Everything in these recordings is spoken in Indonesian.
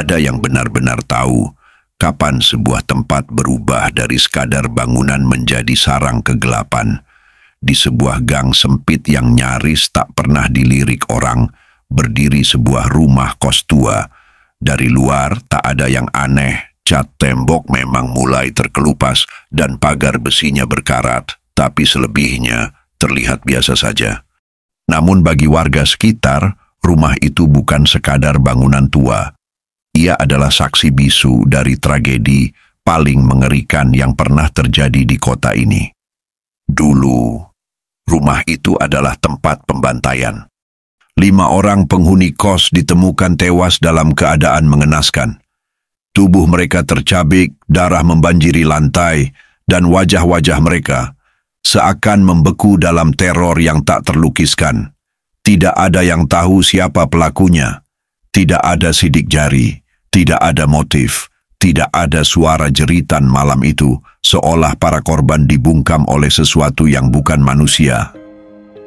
ada yang benar-benar tahu kapan sebuah tempat berubah dari sekadar bangunan menjadi sarang kegelapan. Di sebuah gang sempit yang nyaris tak pernah dilirik orang, berdiri sebuah rumah kos tua. Dari luar tak ada yang aneh, cat tembok memang mulai terkelupas dan pagar besinya berkarat, tapi selebihnya terlihat biasa saja. Namun bagi warga sekitar, rumah itu bukan sekadar bangunan tua. Ia adalah saksi bisu dari tragedi paling mengerikan yang pernah terjadi di kota ini. Dulu, rumah itu adalah tempat pembantaian. 5 orang penghuni kos ditemukan tewas dalam keadaan mengenaskan. Tubuh mereka tercabik, darah membanjiri lantai, dan wajah-wajah mereka seakan membeku dalam teror yang tak terlukiskan. Tidak ada yang tahu siapa pelakunya. Tidak ada sidik jari, tidak ada motif, tidak ada suara jeritan malam itu, seolah para korban dibungkam oleh sesuatu yang bukan manusia.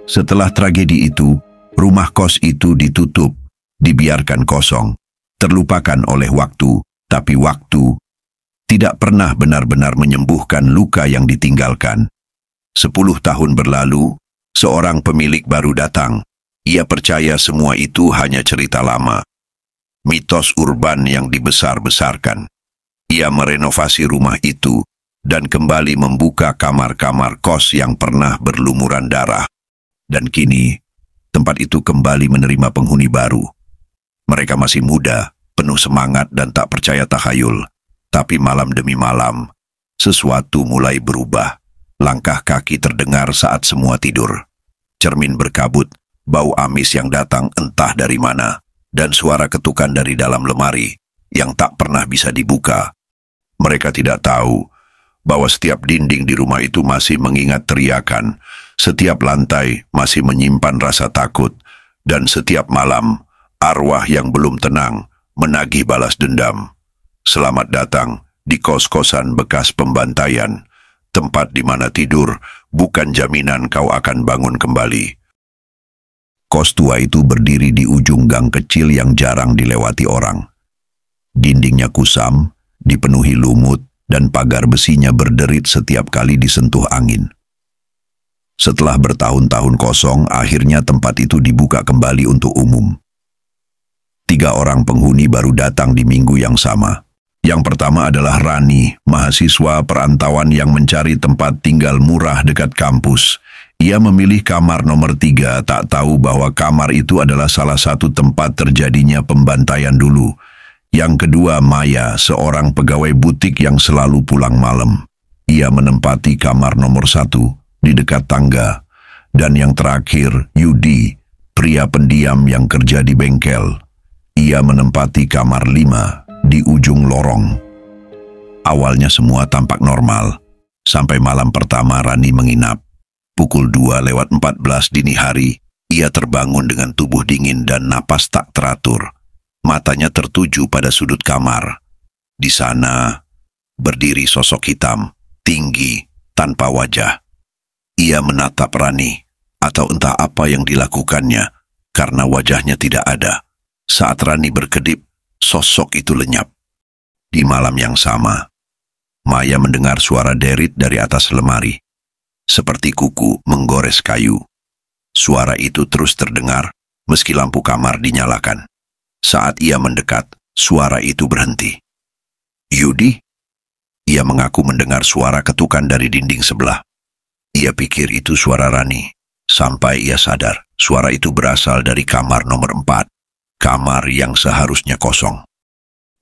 Setelah tragedi itu, rumah kos itu ditutup, dibiarkan kosong, terlupakan oleh waktu, tapi waktu tidak pernah benar-benar menyembuhkan luka yang ditinggalkan. 10 tahun berlalu, seorang pemilik baru datang. Ia percaya semua itu hanya cerita lama. Mitos urban yang dibesar-besarkan. Ia merenovasi rumah itu dan kembali membuka kamar-kamar kos yang pernah berlumuran darah. Dan kini, tempat itu kembali menerima penghuni baru. Mereka masih muda, penuh semangat dan tak percaya takhayul. Tapi malam demi malam, sesuatu mulai berubah. Langkah kaki terdengar saat semua tidur. Cermin berkabut, bau amis yang datang entah dari mana, dan suara ketukan dari dalam lemari yang tak pernah bisa dibuka. Mereka tidak tahu bahwa setiap dinding di rumah itu masih mengingat teriakan, setiap lantai masih menyimpan rasa takut, dan setiap malam arwah yang belum tenang menagih balas dendam. Selamat datang di kos-kosan bekas pembantaian, tempat di mana tidur bukan jaminan kau akan bangun kembali. Kos tua itu berdiri di ujung gang kecil yang jarang dilewati orang. Dindingnya kusam, dipenuhi lumut, dan pagar besinya berderit setiap kali disentuh angin. Setelah bertahun-tahun kosong, akhirnya tempat itu dibuka kembali untuk umum. 3 orang penghuni baru datang di minggu yang sama. Yang pertama adalah Rani, mahasiswa perantauan yang mencari tempat tinggal murah dekat kampus. Ia memilih kamar nomor 3, tak tahu bahwa kamar itu adalah salah satu tempat terjadinya pembantaian dulu. Yang kedua, Maya, seorang pegawai butik yang selalu pulang malam. Ia menempati kamar nomor 1 di dekat tangga. Dan yang terakhir, Yudi, pria pendiam yang kerja di bengkel. Ia menempati kamar 5 di ujung lorong. Awalnya semua tampak normal, sampai malam pertama Rani menginap. Pukul 2:14 dini hari, ia terbangun dengan tubuh dingin dan napas tak teratur. Matanya tertuju pada sudut kamar. Di sana, berdiri sosok hitam, tinggi, tanpa wajah. Ia menatap Rani, atau entah apa yang dilakukannya, karena wajahnya tidak ada. Saat Rani berkedip, sosok itu lenyap. Di malam yang sama, Maya mendengar suara derit dari atas lemari, seperti kuku menggores kayu. Suara itu terus terdengar, meski lampu kamar dinyalakan. Saat ia mendekat, suara itu berhenti. Yudi? Ia mengaku mendengar suara ketukan dari dinding sebelah. Ia pikir itu suara Rani, sampai ia sadar suara itu berasal dari kamar nomor 4. Kamar yang seharusnya kosong.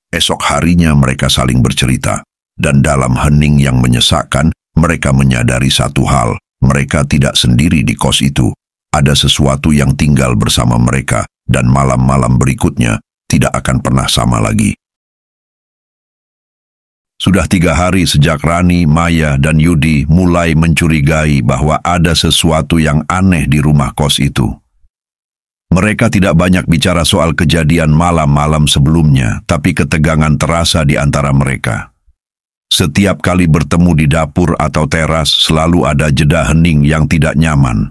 Esok harinya mereka saling bercerita, dan dalam hening yang menyesakkan, mereka menyadari satu hal, mereka tidak sendiri di kos itu. Ada sesuatu yang tinggal bersama mereka, dan malam-malam berikutnya tidak akan pernah sama lagi. Sudah 3 hari sejak Rani, Maya, dan Yudi mulai mencurigai bahwa ada sesuatu yang aneh di rumah kos itu. Mereka tidak banyak bicara soal kejadian malam-malam sebelumnya, tapi ketegangan terasa di antara mereka. Setiap kali bertemu di dapur atau teras, selalu ada jeda hening yang tidak nyaman.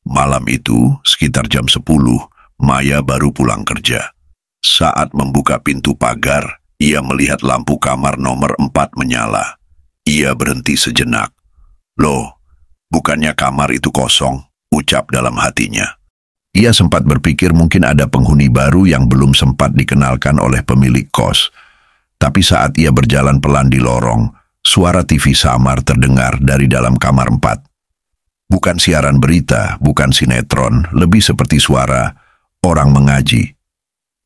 Malam itu, sekitar jam 10, Maya baru pulang kerja. Saat membuka pintu pagar, ia melihat lampu kamar nomor 4 menyala. Ia berhenti sejenak. "Loh, bukannya kamar itu kosong?" ucap dalam hatinya. Ia sempat berpikir mungkin ada penghuni baru yang belum sempat dikenalkan oleh pemilik kos. Tapi saat ia berjalan pelan di lorong, suara TV samar terdengar dari dalam kamar 4. Bukan siaran berita, bukan sinetron, lebih seperti suara orang mengaji.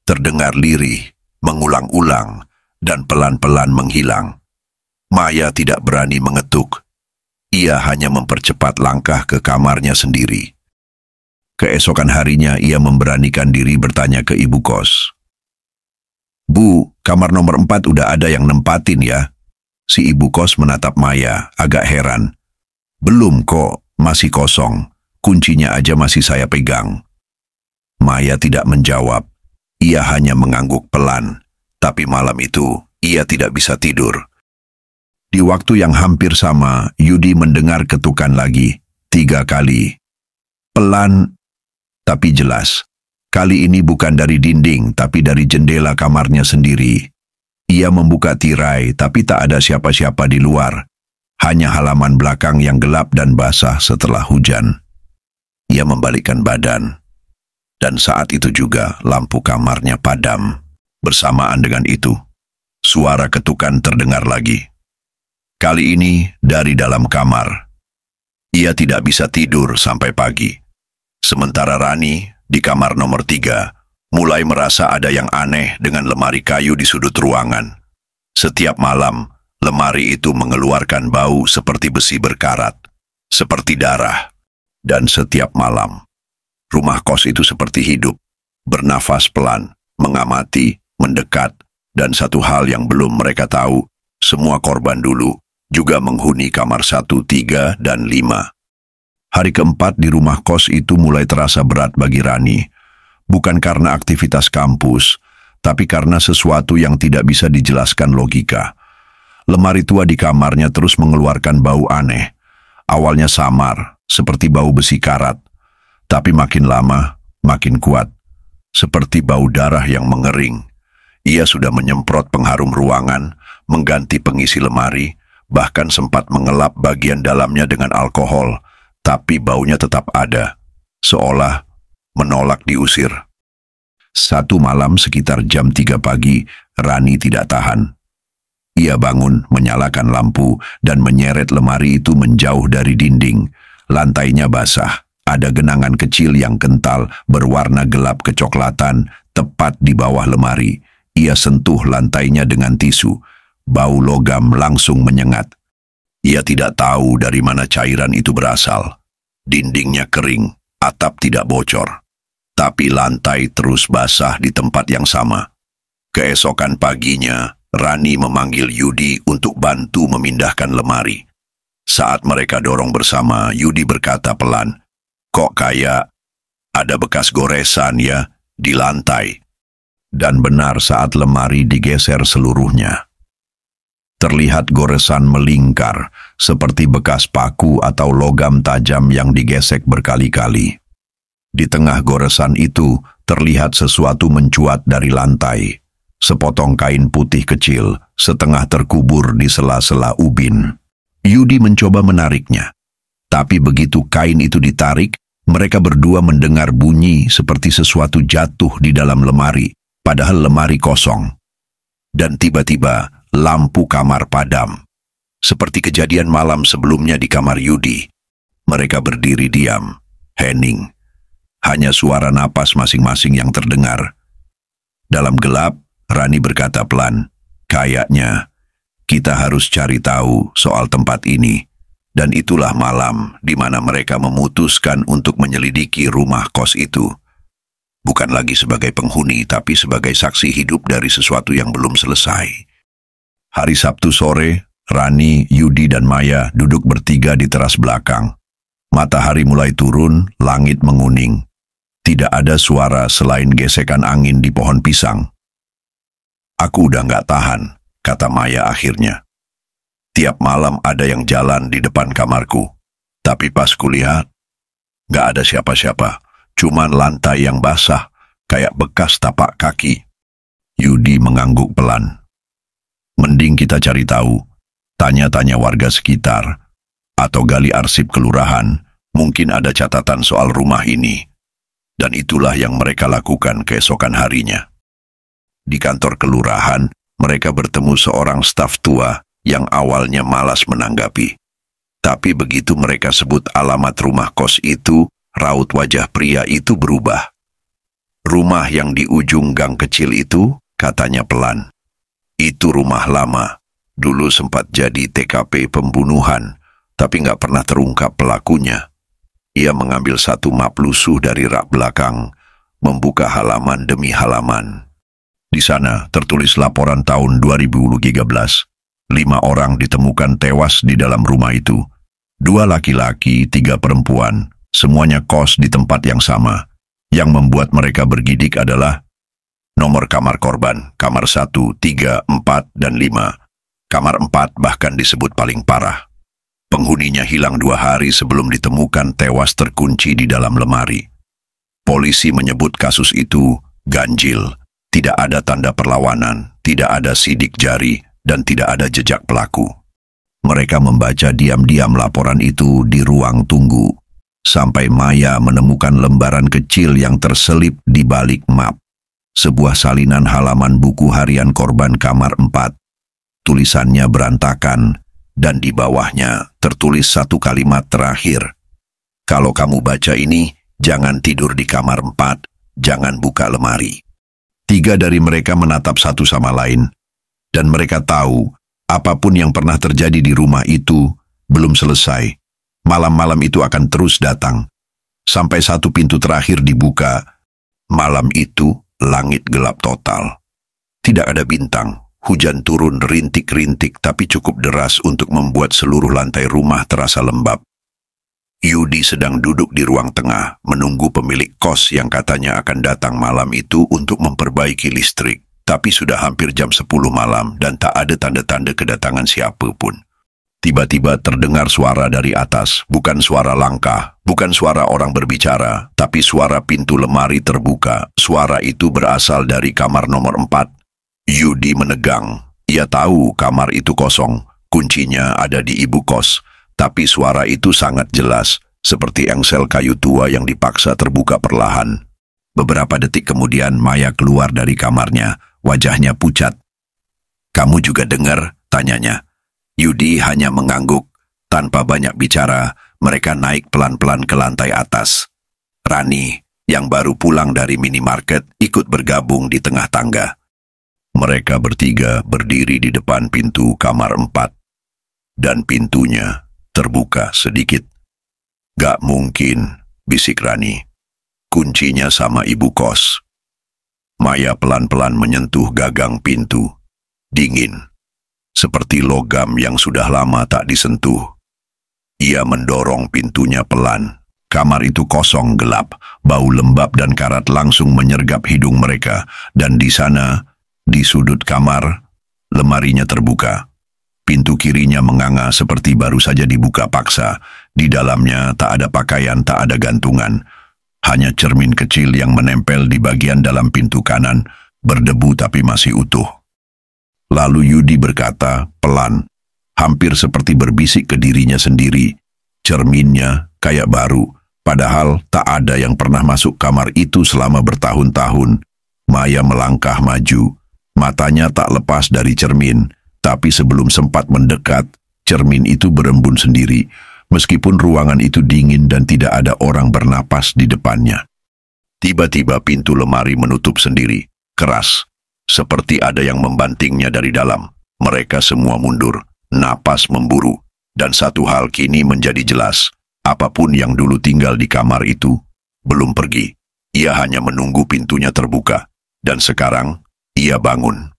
Terdengar lirih, mengulang-ulang, dan pelan-pelan menghilang. Maya tidak berani mengetuk. Ia hanya mempercepat langkah ke kamarnya sendiri. Keesokan harinya ia memberanikan diri bertanya ke ibu kos. "Bu, kamar nomor 4 udah ada yang nempatin ya?" Si ibu kos menatap Maya, agak heran. "Belum kok, masih kosong. Kuncinya aja masih saya pegang." Maya tidak menjawab. Ia hanya mengangguk pelan. Tapi malam itu, ia tidak bisa tidur. Di waktu yang hampir sama, Yudi mendengar ketukan lagi, 3 kali. Pelan, tapi jelas. Kali ini bukan dari dinding, tapi dari jendela kamarnya sendiri. Ia membuka tirai, tapi tak ada siapa-siapa di luar. Hanya halaman belakang yang gelap dan basah setelah hujan. Ia membalikkan badan. Dan saat itu juga lampu kamarnya padam. Bersamaan dengan itu, suara ketukan terdengar lagi. Kali ini dari dalam kamar. Ia tidak bisa tidur sampai pagi. Sementara Rani di kamar nomor 3 mulai merasa ada yang aneh dengan lemari kayu di sudut ruangan. Setiap malam, lemari itu mengeluarkan bau seperti besi berkarat, seperti darah. Dan setiap malam, rumah kos itu seperti hidup, bernafas pelan, mengamati, mendekat, dan satu hal yang belum mereka tahu, semua korban dulu juga menghuni kamar 1, 3, dan 5. Hari keempat di rumah kos itu mulai terasa berat bagi Rani, bukan karena aktivitas kampus, tapi karena sesuatu yang tidak bisa dijelaskan logika. Lemari tua di kamarnya terus mengeluarkan bau aneh. Awalnya samar, seperti bau besi karat, tapi makin lama, makin kuat, seperti bau darah yang mengering. Ia sudah menyemprot pengharum ruangan, mengganti pengisi lemari, bahkan sempat mengelap bagian dalamnya dengan alkohol, tapi baunya tetap ada, seolah menolak diusir. Satu malam sekitar jam 3 pagi, Rani tidak tahan. Ia bangun, menyalakan lampu, dan menyeret lemari itu menjauh dari dinding. Lantainya basah, ada genangan kecil yang kental berwarna gelap kecoklatan tepat di bawah lemari. Ia sentuh lantainya dengan tisu. Bau logam langsung menyengat. Ia tidak tahu dari mana cairan itu berasal. Dindingnya kering, atap tidak bocor. Tapi lantai terus basah di tempat yang sama. Keesokan paginya, Rani memanggil Yudi untuk bantu memindahkan lemari. Saat mereka dorong bersama, Yudi berkata pelan, "Kok kayak ada bekas goresan ya di lantai?" Dan benar saat lemari digeser seluruhnya. Terlihat goresan melingkar, seperti bekas paku atau logam tajam yang digesek berkali-kali. Di tengah goresan itu, terlihat sesuatu mencuat dari lantai. Sepotong kain putih kecil, setengah terkubur di sela-sela ubin. Yudi mencoba menariknya. Tapi begitu kain itu ditarik, mereka berdua mendengar bunyi seperti sesuatu jatuh di dalam lemari, padahal lemari kosong. Dan tiba-tiba, lampu kamar padam. Seperti kejadian malam sebelumnya di kamar Yudi. Mereka berdiri diam, hening. Hanya suara napas masing-masing yang terdengar. Dalam gelap, Rani berkata pelan, "Kayaknya kita harus cari tahu soal tempat ini." Dan itulah malam di mana mereka memutuskan untuk menyelidiki rumah kos itu. Bukan lagi sebagai penghuni, tapi sebagai saksi hidup dari sesuatu yang belum selesai. Hari Sabtu sore, Rani, Yudi, dan Maya duduk bertiga di teras belakang. Matahari mulai turun, langit menguning. Tidak ada suara selain gesekan angin di pohon pisang. "Aku udah nggak tahan," kata Maya akhirnya. "Tiap malam ada yang jalan di depan kamarku. Tapi pas kulihat, nggak ada siapa-siapa. Cuman lantai yang basah, kayak bekas tapak kaki. Yudi mengangguk pelan. Mending kita cari tahu, tanya-tanya warga sekitar, atau gali arsip kelurahan, mungkin ada catatan soal rumah ini. Dan itulah yang mereka lakukan keesokan harinya. Di kantor kelurahan, mereka bertemu seorang staf tua yang awalnya malas menanggapi. Tapi begitu mereka sebut alamat rumah kos itu, raut wajah pria itu berubah. Rumah yang di ujung gang kecil itu, katanya pelan. Itu rumah lama. Dulu sempat jadi TKP pembunuhan, tapi nggak pernah terungkap pelakunya. Ia mengambil satu map lusuh dari rak belakang, membuka halaman demi halaman. Di sana tertulis laporan tahun 2013. 5 orang ditemukan tewas di dalam rumah itu. 2 laki-laki, 3 perempuan, semuanya kos di tempat yang sama. Yang membuat mereka bergidik adalah nomor kamar korban, kamar 1, 3, 4, dan 5. Kamar 4 bahkan disebut paling parah. Penghuninya hilang 2 hari sebelum ditemukan tewas terkunci di dalam lemari. Polisi menyebut kasus itu ganjil. Tidak ada tanda perlawanan, tidak ada sidik jari, dan tidak ada jejak pelaku. Mereka membaca diam-diam laporan itu di ruang tunggu, sampai Maya menemukan lembaran kecil yang terselip di balik map. Sebuah salinan halaman buku harian korban kamar 4. Tulisannya berantakan, dan di bawahnya tertulis satu kalimat terakhir. Kalau kamu baca ini, jangan tidur di kamar 4, jangan buka lemari. 3 dari mereka menatap satu sama lain, dan mereka tahu apapun yang pernah terjadi di rumah itu belum selesai. Malam-malam itu akan terus datang, sampai satu pintu terakhir dibuka. Malam itu langit gelap total. Tidak ada bintang, hujan turun rintik-rintik tapi cukup deras untuk membuat seluruh lantai rumah terasa lembab. Yudi sedang duduk di ruang tengah, menunggu pemilik kos yang katanya akan datang malam itu untuk memperbaiki listrik. Tapi sudah hampir jam 10 malam dan tak ada tanda-tanda kedatangan siapapun. Tiba-tiba terdengar suara dari atas, bukan suara langkah, bukan suara orang berbicara, tapi suara pintu lemari terbuka. Suara itu berasal dari kamar nomor 4. Yudi menegang. Ia tahu kamar itu kosong, kuncinya ada di ibu kos. Tapi suara itu sangat jelas, seperti engsel kayu tua yang dipaksa terbuka perlahan. Beberapa detik kemudian Maya keluar dari kamarnya, wajahnya pucat. "Kamu juga dengar?" tanyanya. Yudi hanya mengangguk. Tanpa banyak bicara, mereka naik pelan-pelan ke lantai atas. Rani, yang baru pulang dari minimarket, ikut bergabung di tengah tangga. Mereka bertiga berdiri di depan pintu kamar 4. Dan pintunya terbuka sedikit. "Gak mungkin," bisik Rani. "Kuncinya sama ibu kos." Maya pelan-pelan menyentuh gagang pintu. Dingin, seperti logam yang sudah lama tak disentuh. Ia mendorong pintunya pelan. Kamar itu kosong gelap, bau lembab dan karat langsung menyergap hidung mereka. Dan di sana, di sudut kamar, lemarinya terbuka. Pintu kirinya menganga seperti baru saja dibuka paksa. Di dalamnya tak ada pakaian, tak ada gantungan. Hanya cermin kecil yang menempel di bagian dalam pintu kanan, berdebu tapi masih utuh. Lalu Yudi berkata, pelan, hampir seperti berbisik ke dirinya sendiri. Cerminnya kayak baru, padahal tak ada yang pernah masuk kamar itu selama bertahun-tahun. Maya melangkah maju, matanya tak lepas dari cermin. Tapi sebelum sempat mendekat, cermin itu berembun sendiri, meskipun ruangan itu dingin dan tidak ada orang bernapas di depannya. Tiba-tiba pintu lemari menutup sendiri, keras, seperti ada yang membantingnya dari dalam. Mereka semua mundur, napas memburu, dan satu hal kini menjadi jelas, apapun yang dulu tinggal di kamar itu, belum pergi. Ia hanya menunggu pintunya terbuka, dan sekarang ia bangun.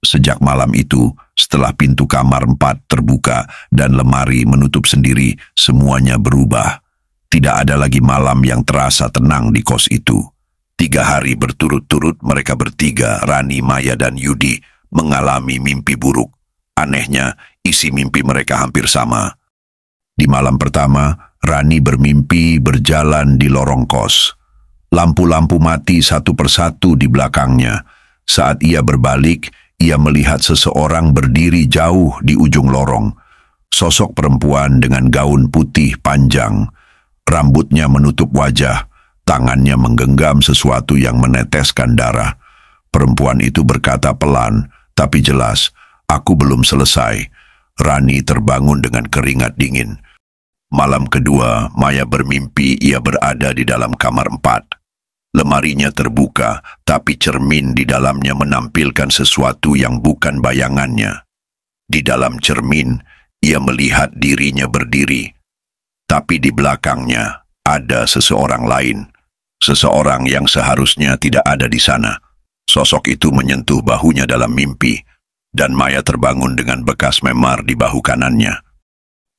Sejak malam itu, setelah pintu kamar 4 terbuka dan lemari menutup sendiri, semuanya berubah. Tidak ada lagi malam yang terasa tenang di kos itu. 3 hari berturut-turut mereka bertiga, Rani, Maya, dan Yudi, mengalami mimpi buruk. Anehnya, isi mimpi mereka hampir sama. Di malam pertama, Rani bermimpi berjalan di lorong kos. Lampu-lampu mati satu persatu di belakangnya. Saat ia berbalik, ia melihat seseorang berdiri jauh di ujung lorong. Sosok perempuan dengan gaun putih panjang. Rambutnya menutup wajah, tangannya menggenggam sesuatu yang meneteskan darah. Perempuan itu berkata pelan, tapi jelas, "Aku belum selesai." Rani terbangun dengan keringat dingin. Malam kedua, Maya bermimpi ia berada di dalam kamar 4. Lemarinya terbuka, tapi cermin di dalamnya menampilkan sesuatu yang bukan bayangannya. Di dalam cermin, ia melihat dirinya berdiri. Tapi di belakangnya ada seseorang lain. Seseorang yang seharusnya tidak ada di sana. Sosok itu menyentuh bahunya dalam mimpi, dan Maya terbangun dengan bekas memar di bahu kanannya.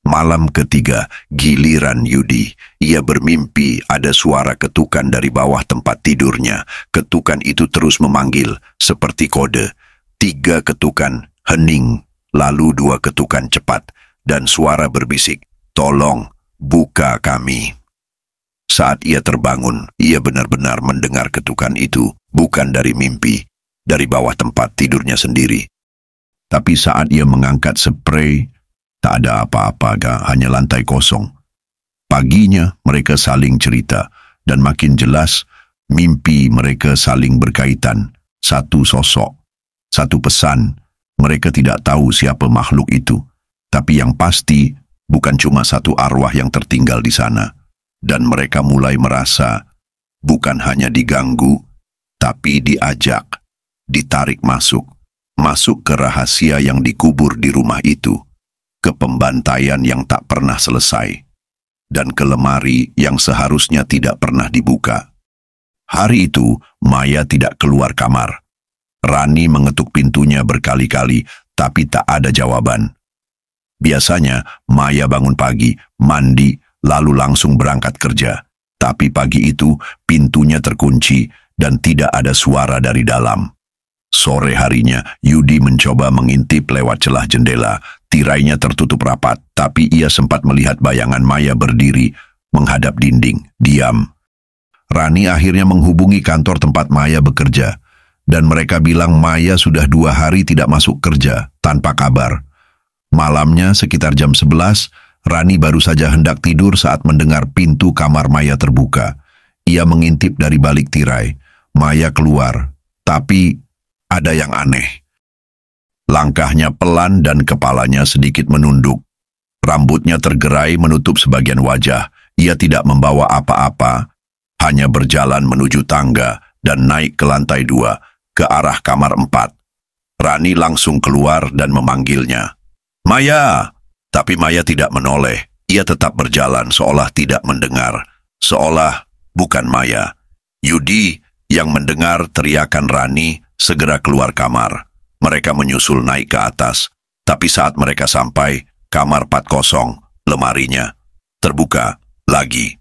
Malam ketiga, giliran Yudi. Ia bermimpi ada suara ketukan dari bawah tempat tidurnya. Ketukan itu terus memanggil, seperti kode. 3 ketukan, hening, lalu 2 ketukan cepat, dan suara berbisik, "Tolong, buka kami." Saat ia terbangun, ia benar-benar mendengar ketukan itu, bukan dari mimpi, dari bawah tempat tidurnya sendiri. Tapi saat ia mengangkat sprei, tak ada apa-apa, hanya lantai kosong. Paginya mereka saling cerita, dan makin jelas mimpi mereka saling berkaitan. Satu sosok, satu pesan. Mereka tidak tahu siapa makhluk itu, tapi yang pasti bukan cuma satu arwah yang tertinggal di sana. Dan mereka mulai merasa bukan hanya diganggu, tapi diajak, ditarik masuk ke rahasia yang dikubur di rumah itu. Ke pembantaian yang tak pernah selesai, dan ke lemari yang seharusnya tidak pernah dibuka. Hari itu, Maya tidak keluar kamar. Rani mengetuk pintunya berkali-kali, tapi tak ada jawaban. Biasanya, Maya bangun pagi, mandi, lalu langsung berangkat kerja. Tapi pagi itu, pintunya terkunci dan tidak ada suara dari dalam. Sore harinya, Yudi mencoba mengintip lewat celah jendela. Tirainya tertutup rapat, tapi ia sempat melihat bayangan Maya berdiri, menghadap dinding, diam. Rani akhirnya menghubungi kantor tempat Maya bekerja, dan mereka bilang Maya sudah 2 hari tidak masuk kerja, tanpa kabar. Malamnya, sekitar jam 11, Rani baru saja hendak tidur saat mendengar pintu kamar Maya terbuka. Ia mengintip dari balik tirai. Maya keluar, tapi ada yang aneh. Langkahnya pelan dan kepalanya sedikit menunduk. Rambutnya tergerai menutup sebagian wajah. Ia tidak membawa apa-apa, hanya berjalan menuju tangga dan naik ke lantai 2, ke arah kamar 4. Rani langsung keluar dan memanggilnya. "Maya!" Tapi Maya tidak menoleh. Ia tetap berjalan seolah tidak mendengar, seolah bukan Maya. Yudi yang mendengar teriakan Rani segera keluar kamar. Mereka menyusul naik ke atas, tapi saat mereka sampai, kamar 4 kosong, lemarinya terbuka lagi.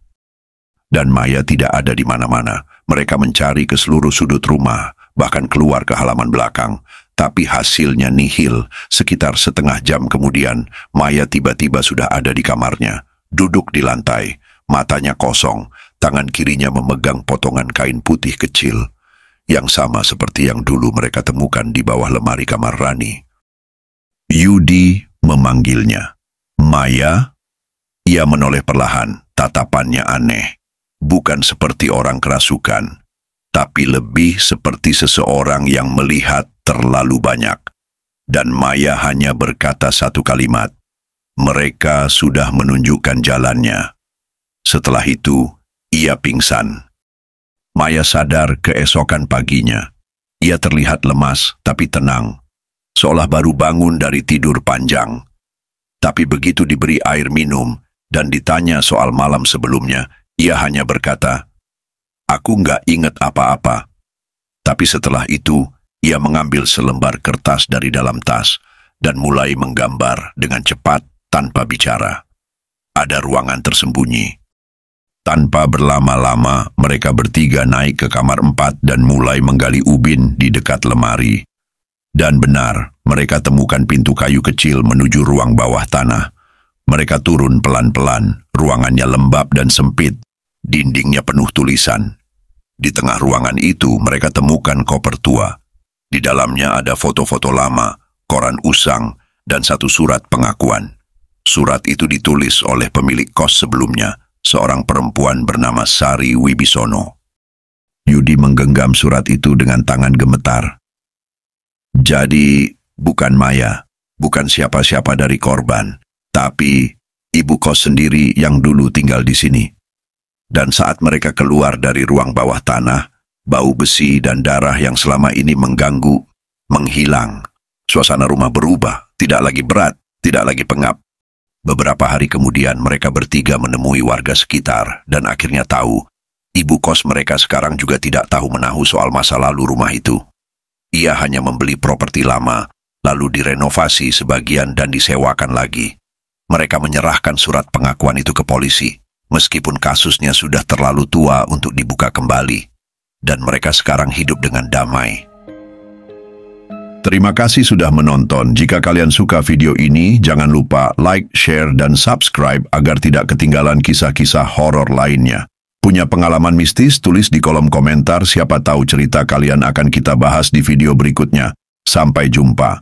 Dan Maya tidak ada di mana-mana. Mereka mencari ke seluruh sudut rumah, bahkan keluar ke halaman belakang. Tapi hasilnya nihil. Sekitar setengah jam kemudian, Maya tiba-tiba sudah ada di kamarnya, duduk di lantai, matanya kosong, tangan kirinya memegang potongan kain putih kecil, yang sama seperti yang dulu mereka temukan di bawah lemari kamar Rani. Yudi memanggilnya. "Maya?" Ia menoleh perlahan, tatapannya aneh. Bukan seperti orang kerasukan, tapi lebih seperti seseorang yang melihat terlalu banyak. Dan Maya hanya berkata satu kalimat, "Mereka sudah menunjukkan jalannya." Setelah itu, ia pingsan. Maya sadar keesokan paginya. Ia terlihat lemas tapi tenang, seolah baru bangun dari tidur panjang. Tapi begitu diberi air minum dan ditanya soal malam sebelumnya, ia hanya berkata, "Aku nggak ingat apa-apa." Tapi setelah itu, ia mengambil selembar kertas dari dalam tas dan mulai menggambar dengan cepat tanpa bicara. Ada ruangan tersembunyi. Tanpa berlama-lama, mereka bertiga naik ke kamar 4 dan mulai menggali ubin di dekat lemari. Dan benar, mereka temukan pintu kayu kecil menuju ruang bawah tanah. Mereka turun pelan-pelan, ruangannya lembab dan sempit, dindingnya penuh tulisan. Di tengah ruangan itu, mereka temukan koper tua. Di dalamnya ada foto-foto lama, koran usang, dan satu surat pengakuan. Surat itu ditulis oleh pemilik kos sebelumnya, seorang perempuan bernama Sari Wibisono. Yudi menggenggam surat itu dengan tangan gemetar. Jadi, bukan Maya, bukan siapa-siapa dari korban, tapi ibu kos sendiri yang dulu tinggal di sini. Dan saat mereka keluar dari ruang bawah tanah, bau besi dan darah yang selama ini mengganggu, menghilang. Suasana rumah berubah, tidak lagi berat, tidak lagi pengap. Beberapa hari kemudian mereka bertiga menemui warga sekitar dan akhirnya tahu, ibu kos mereka sekarang juga tidak tahu menahu soal masa lalu rumah itu. Ia hanya membeli properti lama, lalu direnovasi sebagian dan disewakan lagi. Mereka menyerahkan surat pengakuan itu ke polisi, meskipun kasusnya sudah terlalu tua untuk dibuka kembali. Dan mereka sekarang hidup dengan damai. Terima kasih sudah menonton. Jika kalian suka video ini, jangan lupa like, share, dan subscribe agar tidak ketinggalan kisah-kisah horor lainnya. Punya pengalaman mistis? Tulis di kolom komentar, siapa tahu cerita kalian akan kita bahas di video berikutnya. Sampai jumpa.